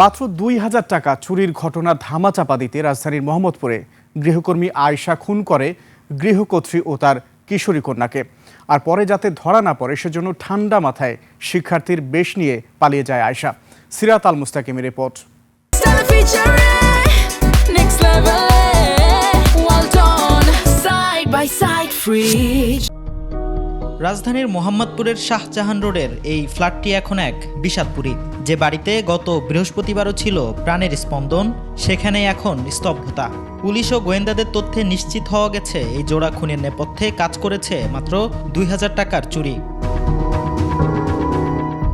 মাত্র ২,০০০ টাকা চুরির ঘটনা ধামাচাপা দিতে রাজধানীর মোহাম্মদপুরে গৃহকর্মী আয়েশা খুন করে গৃহকর্ত্রী ও তার কিশোরী কন্যাকে। আর পরে যাতে ধরা না পড়ে সেজন্য ঠান্ডা মাথায় শিক্ষার্থীর বেশ নিয়ে পালিয়ে যায় আয়েশা। সিরাত আল মুস্তাকিমের রিপোর্ট। রাজধানীর মোহাম্মদপুরের শাহজাহান রোডের এই ফ্ল্যাটটি এখন এক বিষাদপুরী। যে বাড়িতে গত বৃহস্পতিবারও ছিল প্রাণের স্পন্দন, সেখানে এখন স্তব্ধতা। পুলিশ ও গোয়েন্দাদের তথ্যে নিশ্চিত হওয়া গেছে এই জোড়া খুনের নেপথ্যে কাজ করেছে মাত্র ২,০০০ টাকার চুরি।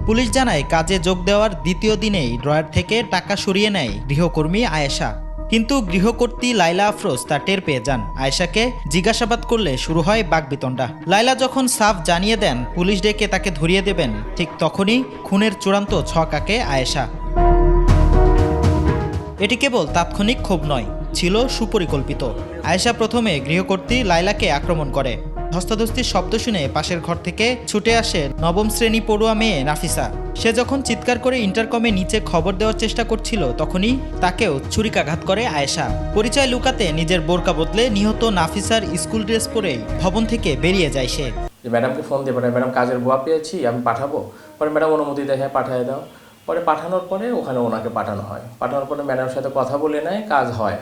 পুলিশ জানায় কাজে যোগ দেওয়ার দ্বিতীয় দিনেই ড্রয়ার থেকে টাকা সরিয়ে নেয় গৃহকর্মী আয়েশা। কিন্তু গৃহকর্ত্রী লাইলা আফরোজ তা টের পেয়ে যান। আয়েশাকে জিজ্ঞাসাবাদ করলে শুরু হয় বাকবিতণ্ডা। লাইলা যখন সাফ জানিয়ে দেন পুলিশ ডেকে তাকে ধরিয়ে দেবেন, ঠিক তখনই খুনের চূড়ান্ত ছক আঁকে আয়েশা। এটি কেবল তাৎক্ষণিক ক্ষোভ নয়, ছিল সুপরিকল্পিত। আয়েশা প্রথমে গৃহকর্ত্রী লাইলাকে আক্রমণ করে। ধস্তাধস্তির শব্দ শুনে পাশের ঘর থেকে ছুটে আসে নবম শ্রেণী পড়ুয়া মেয়ে নাফিসা। সে যখন চিৎকার করে ইন্টারকমে নিচে খবর দেওয়ার চেষ্টা করছিল, তখনই তাকেও ছুরিকাঘাত করে আয়েশা। পরিচয় লুকাতে নিজের বোরকা বদলে নিহত নাফিসার স্কুল ড্রেস পরে ভবন থেকে বেরিয়ে যায় সে। ম্যাডামকে ফোন দিয়ে পাঠায়, ম্যাডাম কাজের বুয়া পেয়েছি, আমি পাঠাবো। পরে ম্যাডাম অনুমতি দেয়, হ্যাঁ পাঠিয়ে দাও। পরে পাঠানোর পরে ওখানে ওনাকে পাঠানো হয়। পাঠানোর পরে ম্যাডামের সাথে কথা বলে নেয়, কাজ হয়।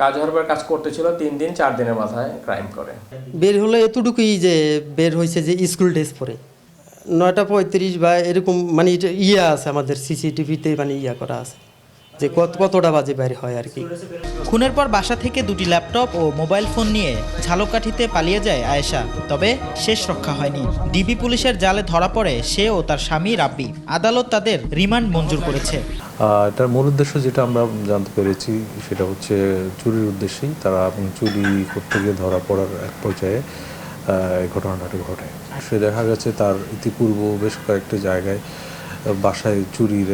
কাজ হওয়ার পর কাজ করতেছিল 3 দিন 4 দিনের মাথায় ক্রাইম করে। বের হলো এতটুকুই যে বের হয়েছে যে স্কুল ড্রেস পরে 9:35 বা এরকম, মানে এটা ইয়া আছে আমাদের সিসিটিভিতে, মানে ইয়া করা আছে যে কতটা বাজে বের হয় আর কি। খুনের পর বাসা থেকে 2টি ল্যাপটপ ও মোবাইল ফোন নিয়ে ঝালকাঠিতে পালিয়ে যায় আয়েশা। তবে শেষ রক্ষা হয়নি। ডিবি পুলিশের জালে ধরা পড়ে সে ও তার স্বামী রাব্বি। আদালত তাদের রিমান্ড মঞ্জুর করেছে। এটার মূল উদ্দেশ্য যেটা আমরা জানতে পেরেছি সেটা হচ্ছে চুরির উদ্দেশ্যেই তারা, এবং চুরি করতে গিয়ে ধরা পড়ার এক পর্যায়ে এই ঘটনাটি ঘটে। সে দেখা গেছে তার ইতিপূর্ব বেশ কয়েকটি জায়গায় বাসায় চুরির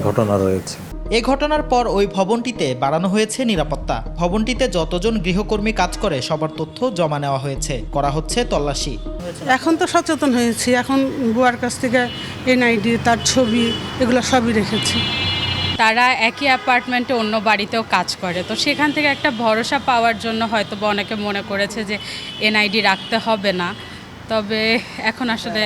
ঘটনা রয়েছে। এ ঘটনার পর ওই ভবনটিতে বাড়ানো হয়েছে নিরাপত্তা। ভবনটিতে যতজন গৃহকর্মী কাজ করে সবার তথ্য জমা নেওয়া হয়েছে, করা হচ্ছে তল্লাশি। এখন তো সচেতন হয়েছি, এখন বুয়ার কাছ থেকে এনআইডি, তার ছবি, এগুলো সবই রেখেছি। তারা একই অ্যাপার্টমেন্টে অন্য বাড়িতেও কাজ করে, তো সেখান থেকে একটা ভরসা পাওয়ার জন্য হয়তো বা অনেকে মনে করেছে যে এনআইডি রাখতে হবে না, তবে এখন আসলে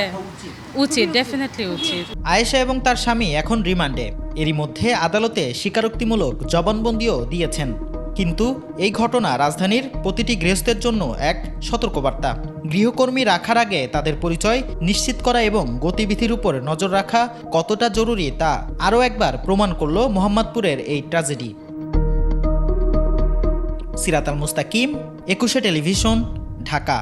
উচিত, ডেফিনেটলি উচিত। আয়েশা এবং তার স্বামী এখন রিমান্ডে। এরই মধ্যে আদালতে স্বীকারোক্তিমূলক জবানবন্দিও দিয়েছেন। কিন্তু এই ঘটনা রাজধানীর প্রতিটি গৃহস্থের জন্য এক সতর্কবার্তা। গৃহকর্মী রাখার আগে তাদের পরিচয় নিশ্চিত করা এবং গতিবিধির উপর নজর রাখা কতটা জরুরি তা আরও একবার প্রমাণ করল মোহাম্মদপুরের এই ট্র্যাজেডি। সিরাত আল মুস্তাকিম, 21 টেলিভিশন, ঢাকা।